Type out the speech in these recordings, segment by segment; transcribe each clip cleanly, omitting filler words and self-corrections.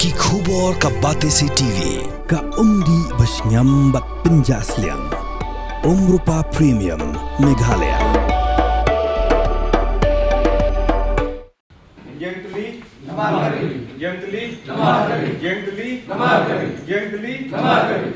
Ki khubor ka Batesi TV. Ka umdi basnyambak penjaslian. Rupa Premium Meghalaya. Yang teli Namar kari. Yang teli Namar kari. Yang teli Namar kari. Yang teli Namar kari.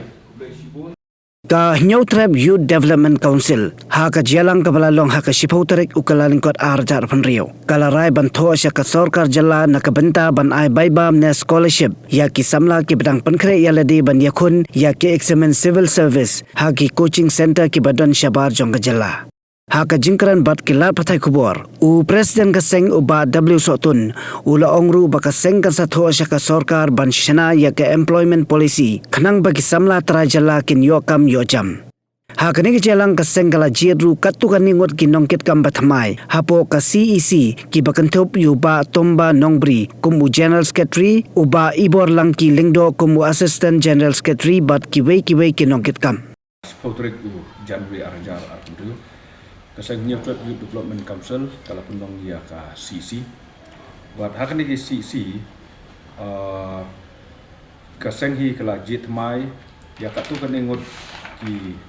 Ka Nyau Tribe Youth Development Council ha ka jalang ka balalong ha ka sipautarek ukalalingkot arjar panrio kalarai banto asya ka sorkar jala nakabenta ban ai baibam na scholarship ya ki samla ki bedang pankre yaladi ban yakun ya ki examen civil service ha ki coaching center ki badan syabar jong ka jala ha ka jingkaran bat ki lat pathai kubor u presiden ka seng u ba w sotun u la ongru ba ka seng ka satho asya ka sorkar ban shana ya ka employment policy khanang ba ki samla trajala kin yokam yojam ha kani ki jalang ka seng kala jiru katu kan ningot ki nongkit kam bathamai hapo ka CEC ki bakanthop yu ba tomba nongbri kumu general secretary u ba ibor lang ki lingdo kumu assistant general secretary bat ki wei ki nongkit kam Pautrik u Januari Aranjar Arkundu Kasang Nyau Tribe Youth Development Council kalau penong ya ka CC buat hak ni CC kasang hi kala jit mai ya katu kan engot ki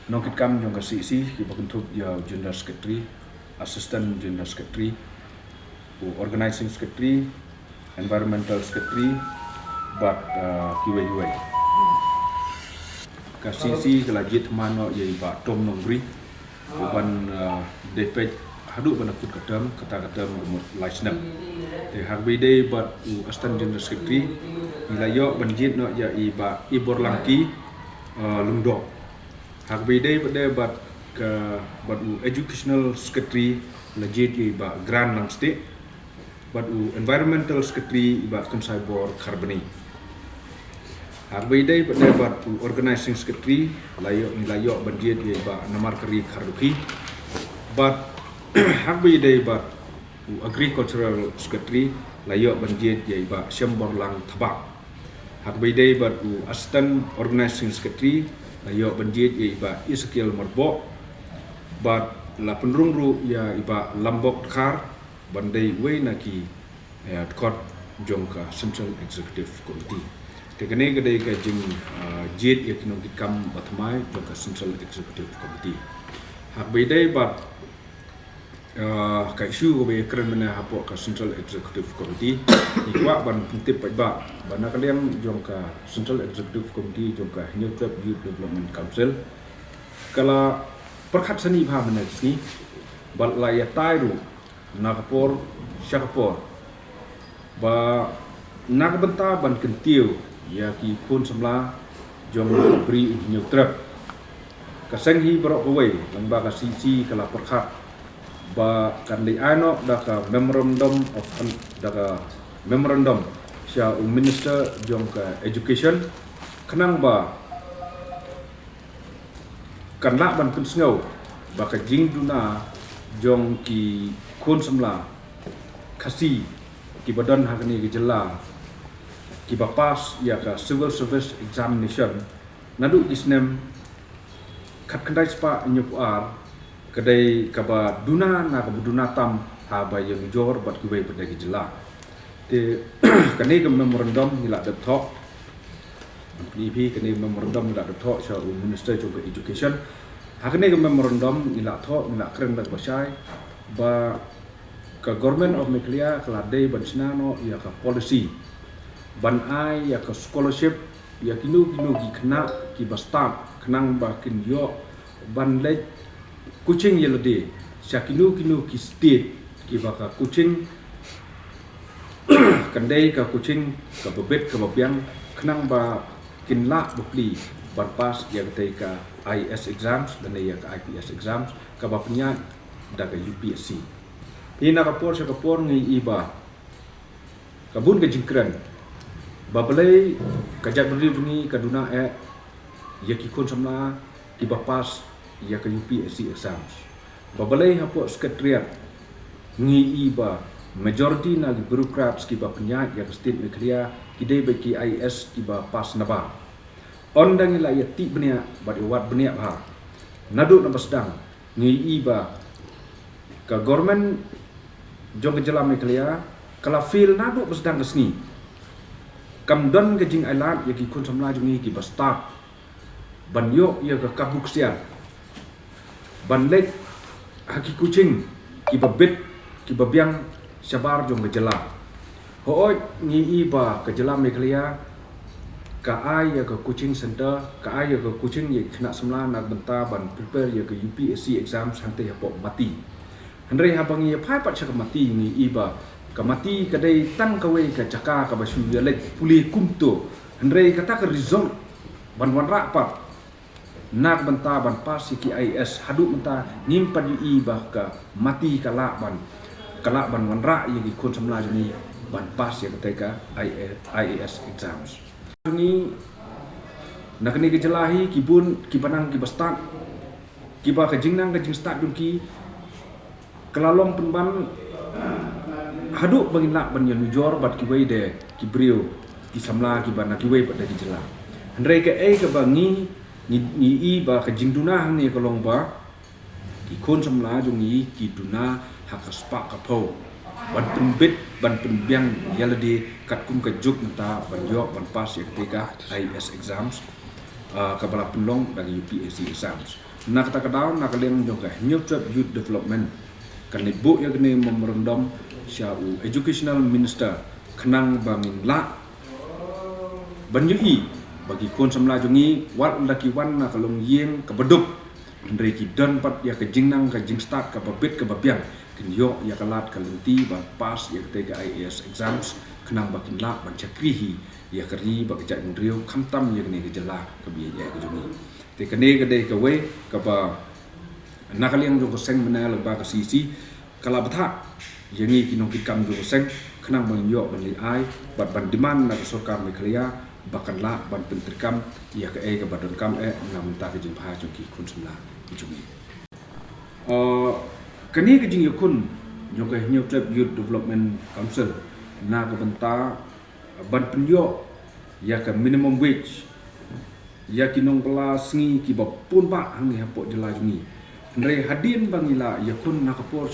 nongkit kam yang ka CC ki bakuntup ya general secretary assistant general secretary u organizing secretary environmental secretary buat kiwe ka CC kala jit mano ya iba tom nongri uban depek haduk bana kut kadam kata umut laisnam te hagbide bat u astan general secretary ilayo banjit no ya iba ibor langki lungdo hagbide bade bat ka bat u educational secretary legit iba grand lang state bat u environmental secretary iba kumsai bor karbani hagbide bade bat u organizing secretary layo banjit iba namar kari karduki but hagbide bat u agricultural secretary layo banjit iba syambor lang tabak hagbide bat u assistant organizing secretary layo banjit iba iskil marbo but la penrungru ya iba lambok kar bandai we naki kot jongka central executive committee tekene gede ka jing jet ya kinong kam batmai jongka central executive committee hagbide bat ka isu ko be keren mena hapo ka central executive committee ikwa ban puntip ba bana kalian jongka central executive committee jongka Nyau Tribe Youth Development Council kala perkhat sani bha mena sini bal la ya tairu nakapor syakapor ba nakabenta ban kentiu ya ki kun samla jong bri Nyau Tribe kaseng hi barok away lang ba ka CC kala perkhat ba kandi ano daka memorandum of daka memorandum sya minister jong ka education kenang ba kanla ban kun sngau ba ka jing duna jong ki kun samla kasi ki badan hakni ki jela ki bapas ya ka civil service examination nadu isnem kat kandai spa nyuar kedai kaba duna na kaba duna tam haba yang jor bat kubai pada gejala te kani ke memorandum nila de talk DP kani memorandum nila de talk sha minister of education hakane ke memorandum nila talk nila keren dak basai ba ka government of Meghalaya kelade ban sinano ya ka policy ban ai ya ka scholarship ya kinu gi kena ki bastam kenang ba kin yo ban lek kucing yelode syakinu ki state ki baka kucing kandai ka kucing ka bebet ka babiang kenang ba kinla bukli barpas ya ka IS exams dan ya ka IPS exams ka bapnya daga UPSC ina ka por ngi iba kabun ka jingkran babalai kajak beri bunyi kaduna ya ki kon samla ki bapas ya ke UPSC exams babalai hapo sekretariat ngi iba majority na bureaucrats ki ba penyat ya ke state Meghalaya kidai baki IS ki ba pas naba ondang ila ya ti benia ba wat benia ha nadu na basdang ngi iba ka government jong ke jela Meghalaya kala feel nadu basdang kesni kamdon ke jing ailat ya ki kun samla jungi ki bastap ban yo ya ka kabuk sia ban lek haki kucing ki babit ki babyang sabar jong gejala hooi ngi iba gejala Meghalaya ka ai ya ka coaching center ka ai ya ka coaching ye khna samla nak benta ban prepare ya ka UPSC exam sante ya pok mati Henry habang ye phai pat chaka mati ngi iba ka mati kadai tan ka we ka chaka ka basu ya lek puli kumto Henry kata ka result ban wan ra pat nak benta ban pas ki IS hadu benta nim pad yu iba ka mati kala ban wan ra ye ki kon samla jani ban pas ya ka IAS exams ni nak ni gejalahi kibun kibanang kibastat kiba ka jingnang ka jingstat dun ki kelalong penban hadu bangin lak ban yujor bat ki wei de ki brio ki samla ki bana ki wei pada gejala handrai ka ka bangi ni i ba ka jingduna ni kolong ba ki kon samla jung i ki duna hakaspa ka pau ban pembit ban pembiang yaladi kat kum ka juk menta ban yo ban pas ya ketika IAS exams ka bala penlong dari UPSC exams nak kata kadau nak leng jong ka new trap youth development kan ibu ya kene memorandum syau educational minister kenang bangin la ban yui bagi kon samla jongi wat laki wan na kalong yeng ka beduk ndre ki don pat ya ka jingnang ka jingstat ka babit ka babyang yo ya kalat kalenti ban pas ya ketika IAS exams kenang bakin la ban cakrihi ya keri bak jat mendriu khamtam ya kene gejala ka biya ka jongi te kene ka dei ka we ka ba nakaliang jo seng mena le ba ka sisi kala batha yangi kinong kikam jo seng kenang ban yo ban li ai bat ban demand na sarkar Meghalaya bakan la ban pentrikam ya ka badon kam ngam ta ka jing pha jo ki kun samla jongi kani ke jing yakun joka new trap youth development council na ka benta ban penyo ya ka minimum wage ya kinong pala sngi ki ba pun ba hang ni hapo jela jungi ndre hadin bangila yakun na ka por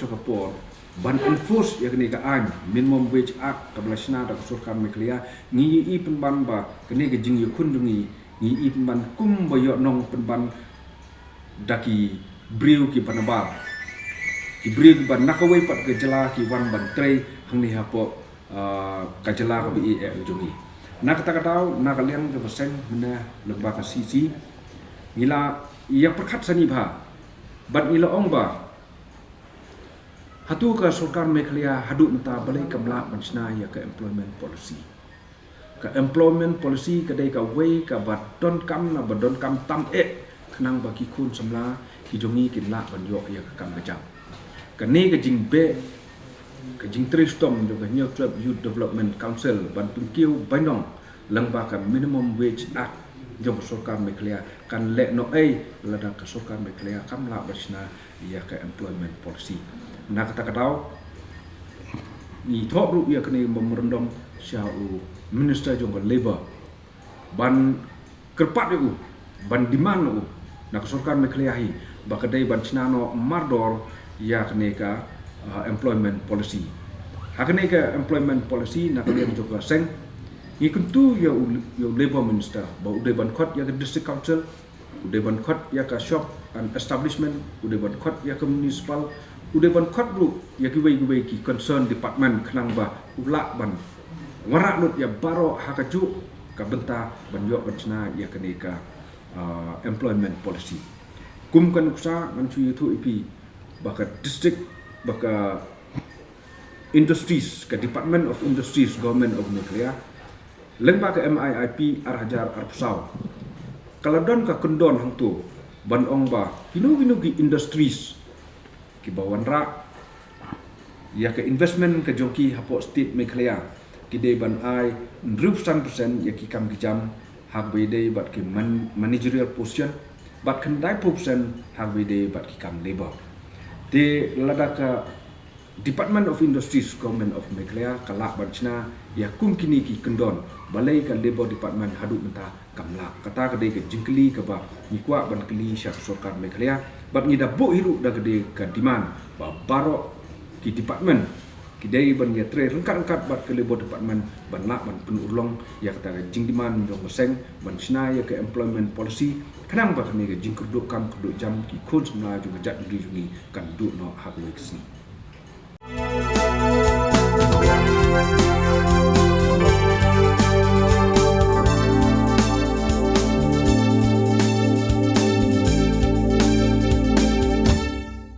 ban enforce ya kini ka an minimum wage act ka blasna da sarkar Meghalaya ngi i penban ba kani ke jing yakun jungi ngi i penban kum ba yo nong penban daki briu ki panabar ibrig ban nakaway pat gejala ki wan ban tre hang ni hapo kajala ka bi jungi nakata nakalian ka persen mena leba ka sisi ngila ya perkhat sani ba bat ngila ong ba hatu ka sarkar Meghalaya hadu menta balai kamla bansna ya ka employment policy ka dai ka way ka bat don kam na badon kam tam khnang ba ki khun samla ki jongi kin la ban yo ya ka kam gajam kani ka jing be ka jing tristom jo ka new trap youth development council ban pungkiu bainong langba ka minimum wage act jo sarkar Meghalaya kan le no lada ka sarkar Meghalaya kam la basna ya ka employment policy nak kata kadau ni thok ru ya kani memorandum syau minister jo ka labor ban kerpat u ban demand u nak sarkar Meghalaya hi bakadai ban chinano mardor ya keneka employment policy hakeneka employment policy nak liam juga seng ikuntu ya labor minister ba ude ban khot ya ke district council ude ban khot ya ka shop and establishment ude ban khot ya ke municipal ude ban khot bru ya ki wei ki concern department khnang ba ula ban warak lut ya baro hakaju ka benta ban yo ban chna ya keneka employment policy kum kan kusa man chu itu ipi baka district baka industries ke Department of Industries Government of Meghalaya lengba ke MIIP Arhajar Arpsau kaladon ka kendon hang tu ban ong ba hinu ki industries ki bawan ra ya ke investment ke jongki hapo state Meghalaya ki de ban ai 100% ya ki kam ki jam hak be de bat ki managerial position bat kendai position hak be de bat ki kam labor di ladaka Department of Industries Government of Meghalaya kalak banchna ya kum kini ki kendon balai ka labor department hadu menta kamla kata kadai ke jingkli ka ba nikwa ban kli syak sarkar Meghalaya bat ngida bo hiru da kadai ka demand ba baro ki department kidai ban ya tre rengkat bat ke lebo department ban la ban penurlong ya kata jing diman jong seng ban sina ya ke employment policy kanang bat ni ke jing kerduk kam kerduk jam ki kun semla juga jat diri jungi kan duk no hak lo kesni